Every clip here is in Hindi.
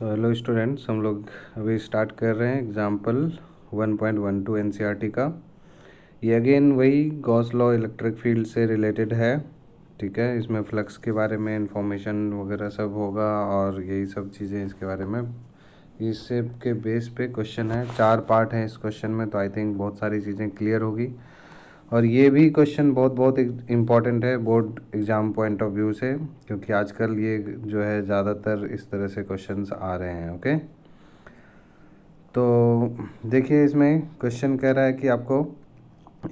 सो हेलो स्टूडेंट्स, हम लोग अभी स्टार्ट कर रहे हैं एग्जाम्पल 1.12 एनसीईआरटी का। ये अगेन वही गॉस लॉ इलेक्ट्रिक फील्ड से रिलेटेड है। ठीक है, इसमें फ्लक्स के बारे में इंफॉर्मेशन वगैरह सब होगा और यही सब चीज़ें इसके बारे में। इससे के बेस पे क्वेश्चन है, 4 पार्ट हैं इस क्वेश्चन में, तो आई थिंक बहुत सारी चीज़ें क्लियर होगी। और ये भी क्वेश्चन बहुत इम्पॉर्टेंट है board exam point of view से, क्योंकि आजकल ये जो है ज़्यादातर इस तरह से क्वेश्चंस आ रहे हैं। ओके, तो देखिए इसमें क्वेश्चन कह रहा है कि आपको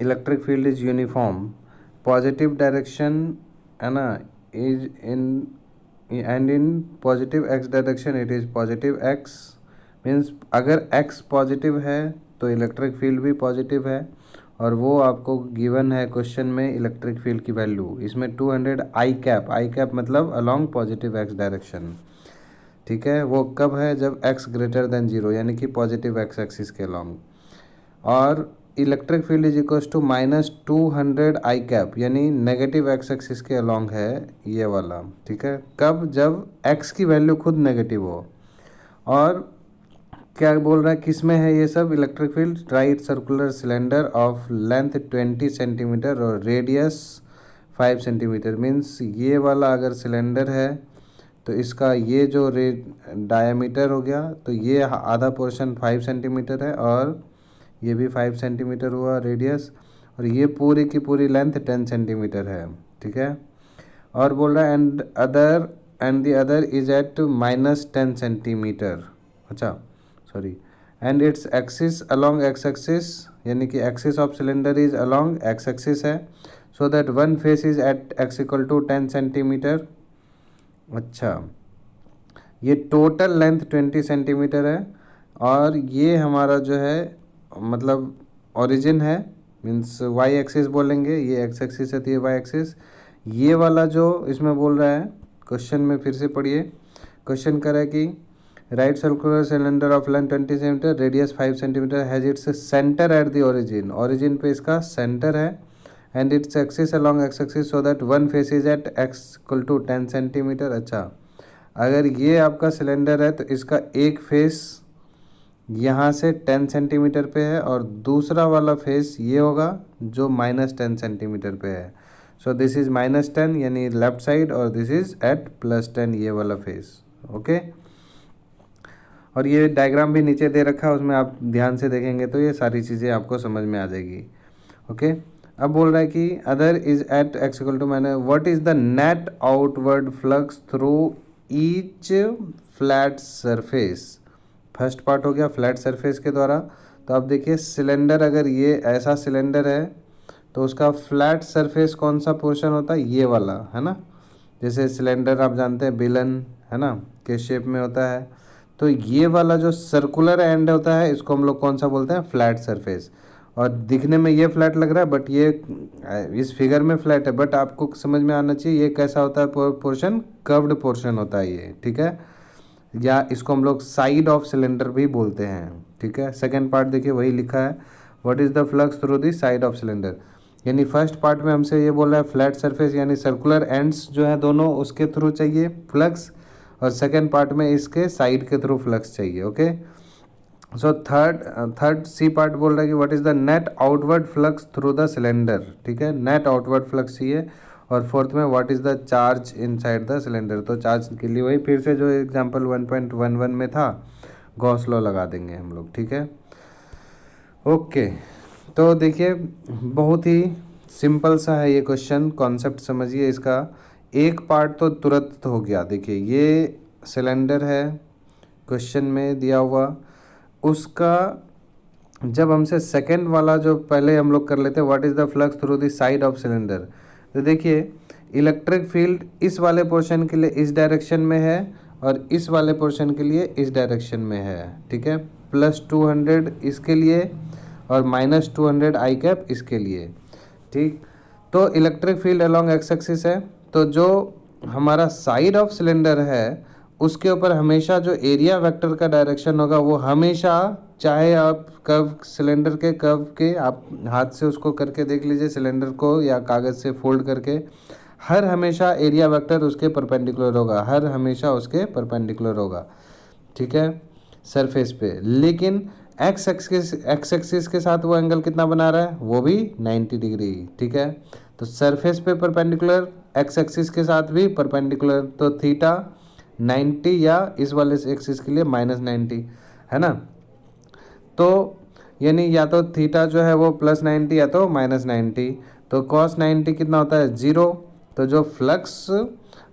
electric field is uniform, positive direction है ना, is in and in positive x direction it is positive x. Means अगर एक्स पॉजिटिव है तो इलेक्ट्रिक फील्ड भी पॉजिटिव है, और वो आपको गिवन है क्वेश्चन में इलेक्ट्रिक फील्ड की वैल्यू। इसमें 200 आई कैप मतलब अलॉन्ग पॉजिटिव एक्स डायरेक्शन। ठीक है, वो कब है? जब x ग्रेटर देन 0, यानी कि पॉजिटिव एक्स एक्सिस के अलॉन्ग। और electric field is equal to -200 i cap, यानी नेगेटिव एक्स एक्सिस के अलॉन्ग है ये वाला। ठीक है, कब? जब x की वैल्यू खुद नेगेटिव हो। और क्या बोल रहा है, किस में है ये सब? Electric field right circular cylinder of length 20 centimetre और रेडियस 5 सेंटीमीटर। मीन्स ये वाला अगर सिलेंडर है तो इसका ये जो डायमीटर हो गया, तो ये आधा पोर्शन 5 सेंटीमीटर है और ये भी 5 सेंटीमीटर हुआ रेडियस, और ये पूरी की पूरी लेंथ 10 सेंटीमीटर है। ठीक है, और बोल रहा है and the other is at -10 centimetre. अच्छा sorry, and it's axis along x axis, यानी कि axis of cylinder is along x axis है, so that one face is at x equal to 10 centimetre. अच्छा, ये टोटल लेंथ 20 सेंटीमीटर है, और ये हमारा जो है मतलब ओरिजिन है, मीन्स वाई एक्सिस बोलेंगे, ये एक्स एक्सिस है तो ये वाई एक्सिस। ये वाला जो इसमें बोल रहा है क्वेश्चन में, फिर से पढ़िए। क्वेश्चन कर रहा है कि right circular cylinder of length 20 centimetre, radius 5 centimetre, has its centre at the origin, origin पे इसका सेंटर है, and it's axis along x axis so that one face is at x equal to 10 centimetre. अच्छा, अगर ये आपका सिलेंडर है तो इसका एक फेस यहाँ से 10 सेंटीमीटर पे है, और दूसरा वाला फेस ये होगा जो -10 सेंटीमीटर पे है। सो दिस इज़ -10 यानी लेफ्ट साइड, और दिस इज़ एट +10 ये वाला फेस। ओके, और ये डायग्राम भी नीचे दे रखा है, उसमें आप ध्यान से देखेंगे तो ये सारी चीज़ें आपको समझ में आ जाएगी। ओके, अब बोल रहा है कि other is at x equal to मैंने what is the net outward flux through each flat surface. First part हो गया फ्लैट सरफेस के द्वारा। तो अब देखिए सिलेंडर, अगर ये ऐसा सिलेंडर है तो उसका फ्लैट सरफेस कौन सा पोर्शन होता है? ये वाला, है ना। जैसे सिलेंडर आप जानते हैं बेलन है ना के शेप में होता है, तो ये वाला जो सर्कुलर एंड होता है इसको हम लोग कौन सा बोलते हैं? Flat surface. और दिखने में ये फ्लैट लग रहा है, बट ये इस फिगर में फ्लैट है, बट आपको समझ में आना चाहिए ये कैसा होता है पोर्शन? कर्व्ड पोर्शन होता है ये। ठीक है, या इसको हम लोग साइड ऑफ सिलेंडर भी बोलते हैं। ठीक है, सेकेंड पार्ट देखिए वही लिखा है, what is the flux through the side of cylinder. यानी फर्स्ट पार्ट में हमसे ये बोल रहा है फ्लैट सरफेस यानी सर्कुलर एंड्स जो है दोनों उसके थ्रू चाहिए फ्लक्स, और सेकेंड पार्ट में इसके साइड के थ्रू फ्लक्स चाहिए। Okay, so third C part बोल रहा है कि what is the net outward flux through the cylinder. ठीक है, नेट आउटवर्ड फ्लक्स चाहिए। और फोर्थ में what is the charge inside the cylinder. तो चार्ज के लिए वही फिर से जो एग्जांपल 1.11 में था गॉस लॉ लगा देंगे हम लोग। ठीक है, ओके, तो देखिए बहुत ही सिंपल सा है ये क्वेश्चन, कॉन्सेप्ट समझिए इसका। एक पार्ट तो तुरंत हो गया। देखिए ये सिलेंडर है क्वेश्चन में दिया हुआ, उसका जब हमसे सेकंड वाला जो पहले हम लोग कर लेते हैं what is the flux through the side of cylinder, तो देखिए इलेक्ट्रिक फील्ड इस वाले पोर्शन के लिए इस डायरेक्शन में है, और इस वाले पोर्शन के लिए इस डायरेक्शन में है। ठीक है, +200 इसके लिए और -200 आई कैप इसके लिए। ठीक, तो electric field along x axis है, तो जो हमारा साइड ऑफ सिलेंडर है उसके ऊपर हमेशा जो एरिया वेक्टर का डायरेक्शन होगा वो हमेशा, चाहे आप कर्व सिलेंडर के कर्व के आप हाथ से उसको करके देख लीजिए सिलेंडर को, या कागज़ से फोल्ड करके, हर हमेशा एरिया वेक्टर उसके परपेंडिकुलर होगा, हर हमेशा उसके परपेंडिकुलर होगा। ठीक है, सरफेस पे, लेकिन एक्स एक्सिस के साथ वो एंगल कितना बना रहा है, वो भी 90 डिग्री। ठीक है, तो सरफेस पे परपेंडिकुलर, एक्स एक्सिस के साथ भी परपेंडिकुलर, तो थीटा 90 या इस वाले एक्सिस के लिए -90 है ना। तो यानी या तो थीटा जो है वो +90 या तो -90, तो cos 90 कितना होता है 0। तो जो फ्लक्स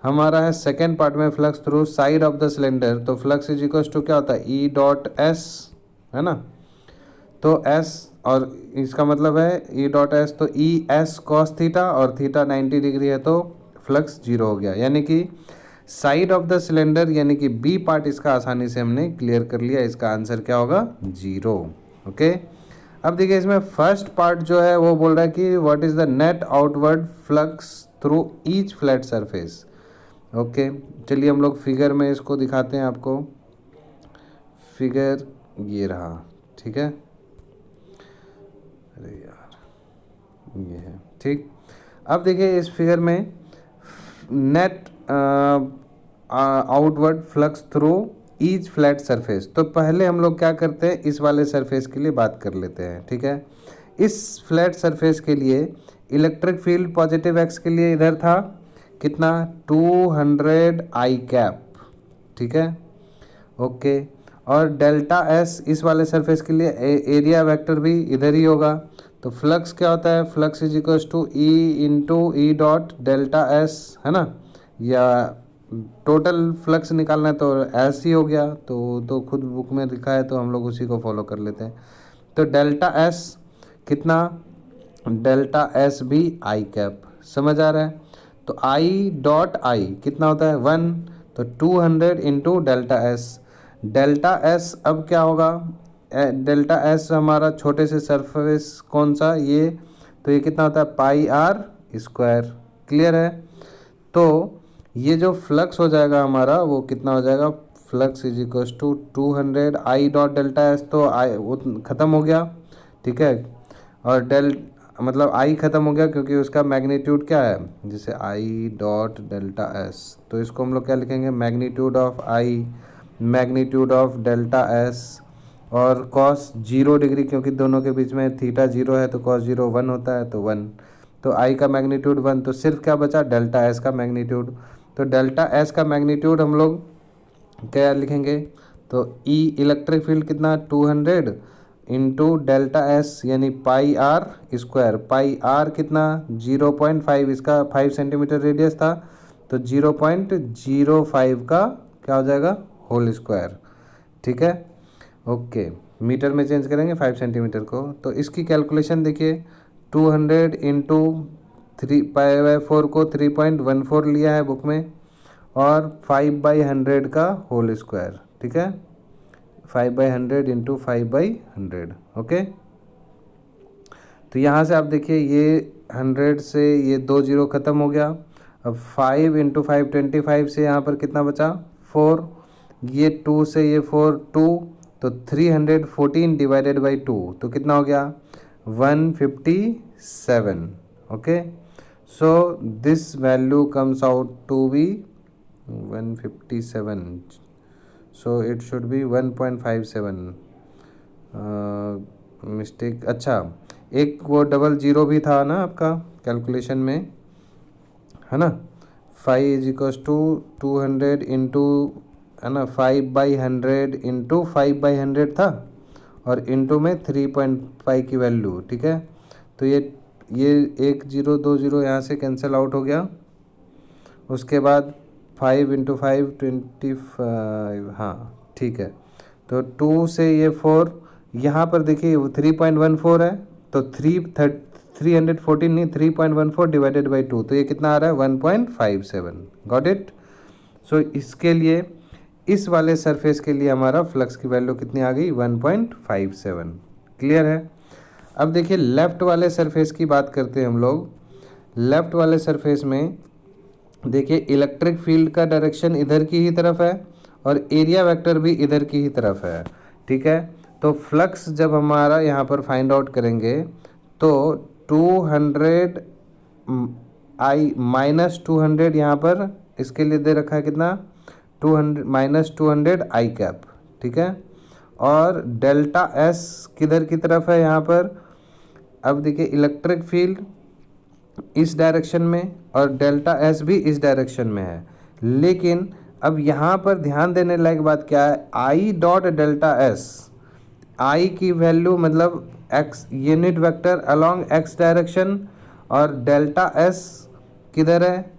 हमारा है सेकेंड पार्ट में, flux through side of the cylinder, तो फ्लक्स इज इक्वल टू क्या होता है ई डॉट एस, है ना। तो एस, और इसका मतलब है ई डॉट एस, तो ई एस कॉस थीटा, और थीटा 90 डिग्री है तो फ्लक्स 0 हो गया, यानी कि साइड ऑफ द सिलेंडर यानी कि बी पार्ट इसका आसानी से हमने क्लियर कर लिया। इसका आंसर क्या होगा 0। ओके, अब देखिए इसमें फर्स्ट पार्ट जो है वो बोल रहा है कि what is the net outward flux through each flat surface. Okay, चलिए हम लोग फिगर में इसको दिखाते हैं आपको। फिगर ये रहा, ठीक है, अरे यार ये है, ठीक। अब देखिए इस फिगर में net outward flux through each flat surface, तो पहले हम लोग क्या करते हैं, इस वाले सरफेस के लिए बात कर लेते हैं। ठीक है, इस फ्लैट सरफेस के लिए इलेक्ट्रिक फील्ड पॉजिटिव एक्स के लिए इधर था कितना 200 आई कैप। ठीक है, ओके, और डेल्टा एस इस वाले सरफेस के लिए एरिया वेक्टर भी इधर ही होगा। तो फ्लक्स क्या होता है, flux is equals to E into E dot delta S, है ना, या टोटल फ्लक्स निकालना है तो एस ही हो गया, तो खुद बुक में लिखा है तो हम लोग उसी को फॉलो कर लेते हैं। तो डेल्टा एस कितना, डेल्टा एस भी आई कैप, समझ आ रहा है। तो आई डॉट आई कितना होता है 1, तो 200 into delta S. Delta S अब क्या होगा, डेल्टा एस हमारा छोटे से सरफेस कौन सा ये, तो ये कितना होता है पाई आर स्क्वायर। क्लियर है, तो ये जो फ्लक्स हो जाएगा हमारा वो कितना हो जाएगा, flux is equal to 200 i dot delta S, तो आई वो ख़त्म हो गया। ठीक है, और मतलब आई ख़त्म हो गया क्योंकि उसका मैग्नीट्यूड क्या है, जैसे आई डॉट डेल्टा एस, तो इसको हम लोग क्या लिखेंगे, magnitude of I, magnitude of delta S, और कॉस 0 डिग्री, क्योंकि दोनों के बीच में थीटा 0 है तो कॉस 0 1 होता है, तो 1, तो आई का मैग्नीट्यूड 1, तो सिर्फ क्या बचा डेल्टा एस का मैग्नीट्यूड। तो डेल्टा एस का मैग्नीट्यूड हम लोग क्या लिखेंगे, तो ई इलेक्ट्रिक फील्ड कितना 200 इंटू डेल्टा एस यानी पाई आर स्क्वायर, पाई आर कितना 0.5, इसका 5 सेंटीमीटर रेडियस था, तो 0.05 का क्या हो जाएगा होल स्क्वायर। ठीक है, ओके, मीटर में चेंज करेंगे 5 सेंटीमीटर को, तो इसकी कैलकुलेशन देखिए 200 इंटू 3/4 को 3.14 लिया है बुक में, और 5/100 का होल स्क्वायर। ठीक है, 5/100 इंटू 5/100। ओके, तो यहाँ से आप देखिए ये 100 से ये 2 जीरो ख़त्म हो गया। अब 5 इंटू 5 25 से यहाँ पर कितना बचा 4, ये 2 से ये 4 2, तो 314 डिवाइडेड बाई 2, तो कितना हो गया 157। Okay, so this value comes out to be 157, so it should be 1.57, mistake, अच्छा एक वो डबल जीरो भी था ना आपका कैलकुलेशन में, है ना। 5 इज इक्वल्स टू 200 इंटू, है ना, 5/100 इंटू 5/100 था, और इंटू में 3.5 की वैल्यू। ठीक है, तो ये 1 0 2 0 यहाँ से कैंसिल आउट हो गया। उसके बाद 5 इंटू 5 25, हाँ ठीक है, तो 2 से ये 4, यहाँ पर देखिए वो 3.14 है, तो 314 नहीं 3.14 डिवाइडेड बाई 2, तो ये कितना आ रहा है 1.57। Got it. सो इसके लिए इस वाले सरफेस के लिए हमारा फ्लक्स की वैल्यू कितनी आ गई 1.57। क्लियर है। अब देखिए लेफ़्ट वाले सरफेस की बात करते हैं हम लोग। लेफ़्ट वाले सरफेस में देखिए इलेक्ट्रिक फील्ड का डायरेक्शन इधर की ही तरफ है, और एरिया वेक्टर भी इधर की ही तरफ है। ठीक है, तो फ्लक्स जब हमारा यहाँ पर फाइंड आउट करेंगे तो 200 आई -200 यहाँ पर इसके लिए दे रखा है कितना -200 आई कैप, ठीक है। और डेल्टा एस किधर की तरफ है यहाँ पर, अब देखिए इलेक्ट्रिक फील्ड इस डायरेक्शन में और डेल्टा एस भी इस डायरेक्शन में है, लेकिन अब यहाँ पर ध्यान देने लायक बात क्या है, i dot delta s, i की वैल्यू मतलब x unit vector along x direction, और डेल्टा एस किधर है,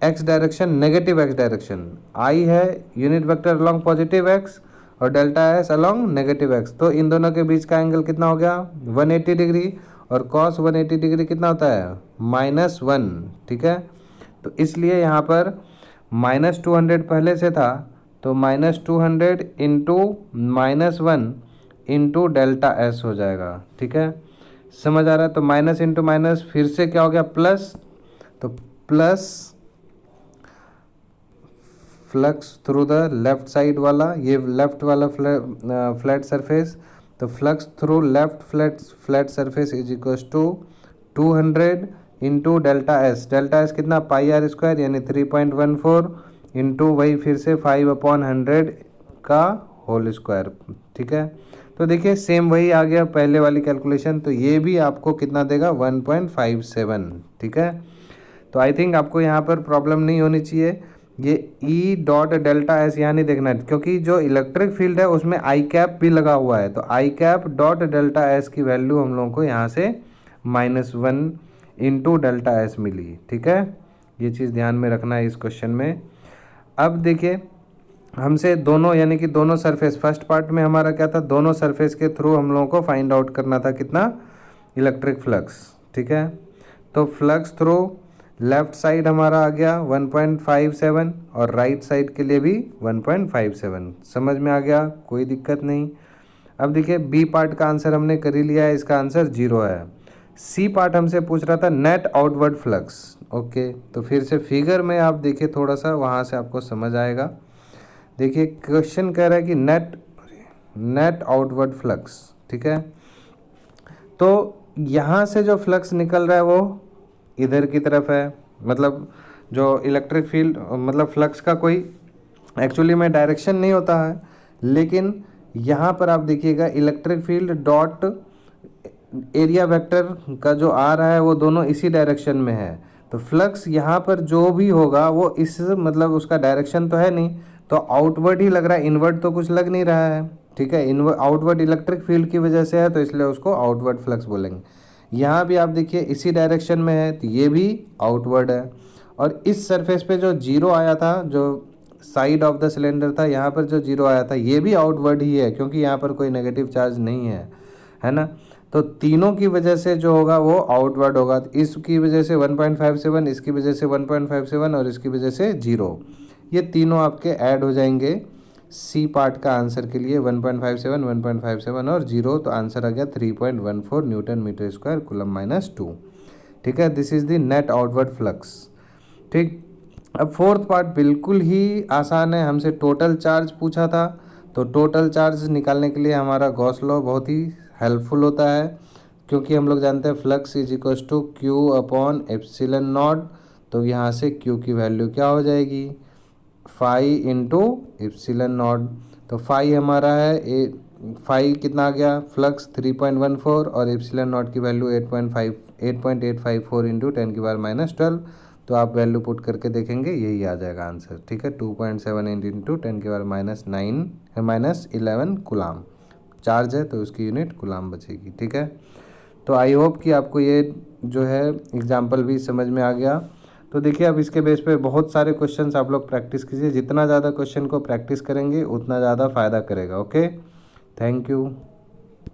x direction, negative x direction. I है unit vector along positive x और delta s along negative x, तो इन दोनों के बीच का एंगल कितना हो गया 180 डिग्री, और कॉस 180 डिग्री कितना होता है -1, ठीक है। तो इसलिए यहाँ पर -200 पहले से था, तो -200 इंटू -1 इंटू डेल्टा एस हो जाएगा, ठीक है। समझ आ रहा है, तो माइनस इंटू माइनस फिर से क्या हो गया प्लस, तो plus flux through the left side वाला, ये लेफ्ट वाला फ्लैट सरफेस, तो flux through left flat surface is equals to 200 into delta S कितना πr² यानी 3.14 इंटू वही फिर से 5/100 का होल स्क्वायर, ठीक है। तो देखिए सेम वही आ गया पहले वाली कैलकुलेशन, तो ये भी आपको कितना देगा 1.57, ठीक है। तो आई थिंक आपको यहाँ पर प्रॉब्लम नहीं होनी चाहिए। ये ई डॉट डेल्टा एस यहाँ नहीं देखना है, क्योंकि जो इलेक्ट्रिक फील्ड है उसमें आई कैप भी लगा हुआ है, तो आई कैप डॉट डेल्टा एस की वैल्यू हम लोगों को यहाँ से -1 इंटू डेल्टा एस मिली, ठीक है। ये चीज़ ध्यान में रखना है इस क्वेश्चन में। अब देखिए हमसे दोनों यानी कि दोनों सरफेस, फर्स्ट पार्ट में हमारा क्या था, दोनों सरफेस के थ्रू हम लोगों को फाइंड आउट करना था कितना इलेक्ट्रिक फ्लक्स, ठीक है। तो फ्लक्स थ्रू लेफ्ट साइड हमारा आ गया 1.57 और राइट साइड के लिए भी 1.57, समझ में आ गया, कोई दिक्कत नहीं। अब देखिए बी पार्ट का आंसर हमने कर ही लिया है, इसका आंसर 0 है। सी पार्ट हमसे पूछ रहा था नेट आउटवर्ड फ्लक्स, ओके। तो फिर से फिगर में आप देखिए थोड़ा सा, वहाँ से आपको समझ आएगा। देखिए क्वेश्चन कह रहा है कि नेट आउटवर्ड फ्लक्स, ठीक है। तो यहाँ से जो फ्लक्स निकल रहा है वो इधर की तरफ है, मतलब जो इलेक्ट्रिक फील्ड मतलब फ्लक्स का कोई एक्चुअली में डायरेक्शन नहीं होता है, लेकिन यहाँ पर आप देखिएगा electric field dot area vector का जो आ रहा है वो दोनों इसी डायरेक्शन में है, तो फ्लक्स यहाँ पर जो भी होगा वो इस मतलब उसका डायरेक्शन तो है नहीं, तो आउटवर्ड ही लग रहा है, इनवर्ड तो कुछ लग नहीं रहा है, ठीक है। इनवर्ड आउटवर्ड इलेक्ट्रिक फील्ड की वजह से है, तो इसलिए उसको आउटवर्ड फ्लक्स बोलेंगे। यहाँ भी आप देखिए इसी डायरेक्शन में है, तो ये भी आउटवर्ड है। और इस सरफेस पे जो 0 आया था, जो साइड ऑफ द सिलेंडर था, यहाँ पर जो 0 आया था ये भी आउटवर्ड ही है, क्योंकि यहाँ पर कोई नेगेटिव चार्ज नहीं है ना। तो तीनों की वजह से जो होगा वो आउटवर्ड होगा, तो इसकी वजह से 1.57, इसकी वजह से 1.57 और इसकी वजह से 0, ये तीनों आपके ऐड हो जाएंगे सी पार्ट का आंसर के लिए 1.57, 1.57 और 0, तो आंसर आ गया 3.14 न्यूटन मीटर स्क्वायर कूलम -2, ठीक है। This is the net outward flux, ठीक। अब फोर्थ पार्ट बिल्कुल ही आसान है, हमसे टोटल चार्ज पूछा था, तो टोटल चार्ज निकालने के लिए हमारा गॉस लॉ बहुत ही हेल्पफुल होता है, क्योंकि हम लोग जानते हैं flux is equals to Q/ε0, तो यहाँ से Q की वैल्यू क्या हो जाएगी फाई इंटू ε0, तो फाई हमारा है फाई कितना आ गया फ्लक्स 3.14 और ε0 की वैल्यू 8.854 इंटू 10⁻⁻12, तो आप वैल्यू पुट करके देखेंगे यही आ जाएगा आंसर, ठीक है। 2.78 इंटू 10⁻⁻11 कुलाम चार्ज है, तो उसकी यूनिट कुलाम बचेगी, ठीक है। तो आई होप कि आपको ये जो है एग्जाम्पल भी समझ में आ गया। तो देखिए अब इसके बेस पे बहुत सारे क्वेश्चंस आप लोग प्रैक्टिस कीजिए, जितना ज़्यादा क्वेश्चन को प्रैक्टिस करेंगे उतना ज़्यादा फ़ायदा करेगा, ओके। Thank you.